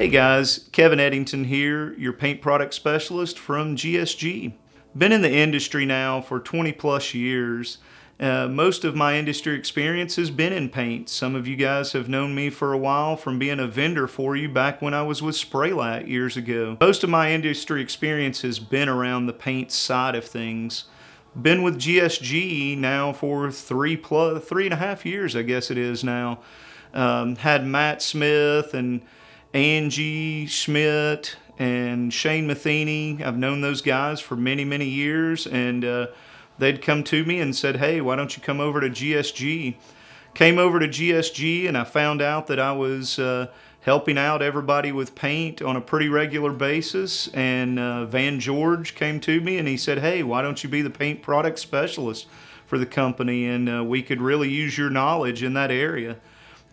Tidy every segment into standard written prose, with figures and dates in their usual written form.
Hey guys, Kevin Edington here, your paint product specialist from GSG. Been in the industry now for 20 plus years. Most of my industry experience has been in paint. Some of you guys have known me for a while from being a vendor for you back when I was with Spraylat years ago. Most of my industry experience has been around the paint side of things. Been with GSG now for 3.5 years, I guess it is now. Had Matt Smith and Angie Schmidt and Shane Matheny. I've known those guys for many, many years, and they'd come to me and said, hey, why don't you come over to GSG? Came over to GSG, and I found out that I was helping out everybody with paint on a pretty regular basis, and Van George came to me and he said, hey, why don't you be the paint product specialist for the company, and we could really use your knowledge in that area.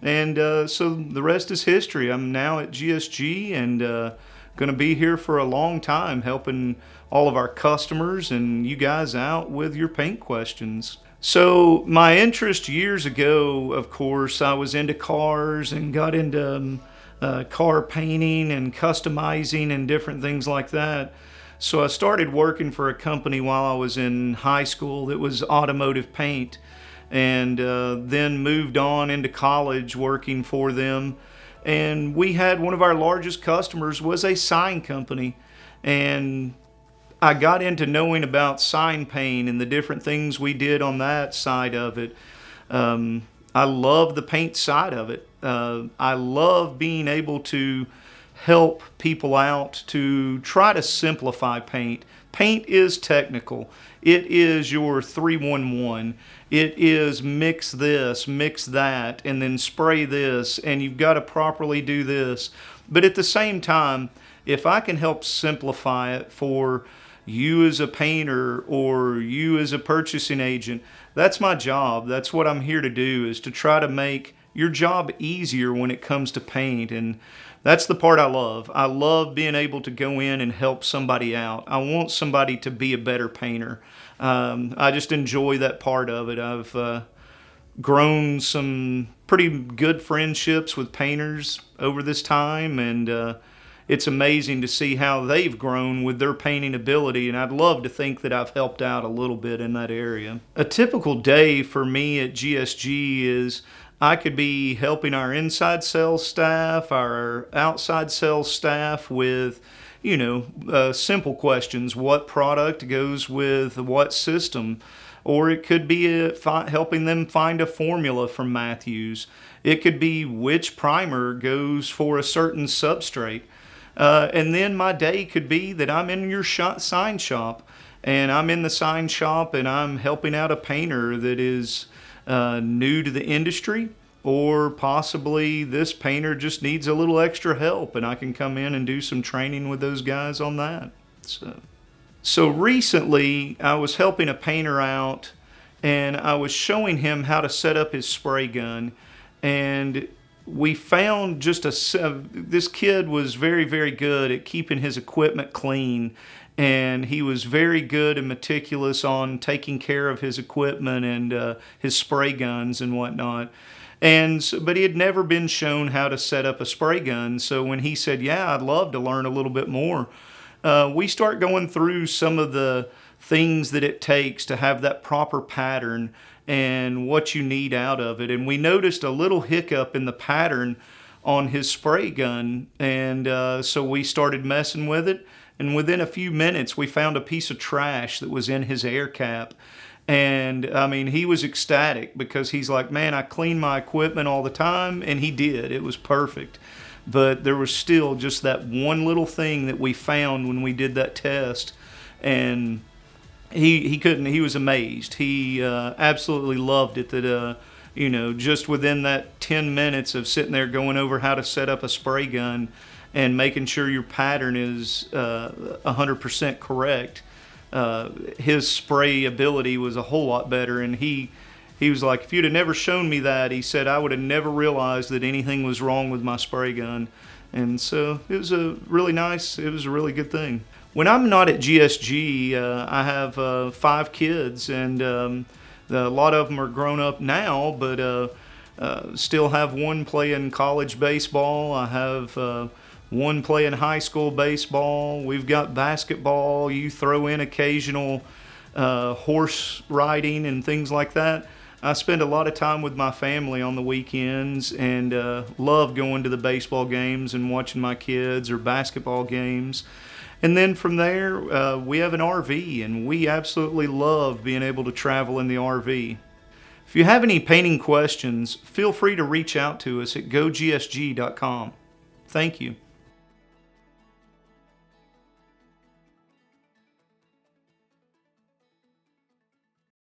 And so the rest is history. I'm now at GSG and going to be here for a long time helping all of our customers and you guys out with your paint questions. So my interest years ago, of course, I was into cars and got into car painting and customizing and different things like that. So I started working for a company while I was in high school that was automotive paint, and then moved on into college working for them. And we had one of our largest customers was a sign company, and I got into knowing about sign paint and the different things we did on that side of it. I love the paint side of it. I love being able to help people out to try to simplify paint. Paint is technical. It is your 3-1-1. It is mix this, mix that, and then spray this, and you've got to properly do this. But at the same time, if I can help simplify it for you as a painter or you as a purchasing agent, that's my job. That's what I'm here to do, is to try to make your job easier when it comes to paint. And that's the part I love. I love being able to go in and help somebody out. I want somebody to be a better painter. I just enjoy that part of it. I've grown some pretty good friendships with painters over this time, and it's amazing to see how they've grown with their painting ability, and I'd love to think that I've helped out a little bit in that area. A typical day for me at GSG is I could be helping our inside sales staff, our outside sales staff with, simple questions. What product goes with what system? Or it could be helping them find a formula from Matthews. It could be which primer goes for a certain substrate. And then my day could be that I'm in your sign shop, and I'm in the sign shop and I'm helping out a painter that is new to the industry, or possibly this painter just needs a little extra help and I can come in and do some training with those guys on that. So recently I was helping a painter out, and I was showing him how to set up his spray gun, and we found this kid was very, very good at keeping his equipment clean, and he was very good and meticulous on taking care of his equipment and his spray guns and whatnot. But he had never been shown how to set up a spray gun. So when he said, yeah, I'd love to learn a little bit more, we start going through some of the things that it takes to have that proper pattern and what you need out of it. And we noticed a little hiccup in the pattern on his spray gun, and so we started messing with it, and within a few minutes we found a piece of trash that was in his air cap. And I mean, he was ecstatic because he's like, man, I clean my equipment all the time, and he did. It was perfect. But there was still just that one little thing that we found when we did that test, and he was amazed. He absolutely loved it that, just within that 10 minutes of sitting there going over how to set up a spray gun and making sure your pattern is 100% correct, his spray ability was a whole lot better. And he was like, if you'd have never shown me that, he said, I would have never realized that anything was wrong with my spray gun. And so it was a really good thing. When I'm not at GSG, I have 5 kids, and a lot of them are grown up now, but still have one playing college baseball. I have one playing high school baseball. We've got basketball. You throw in occasional horse riding and things like that. I spend a lot of time with my family on the weekends and love going to the baseball games and watching my kids or basketball games. And then from there, we have an RV, and we absolutely love being able to travel in the RV. If you have any painting questions, feel free to reach out to us at gogsg.com. Thank you.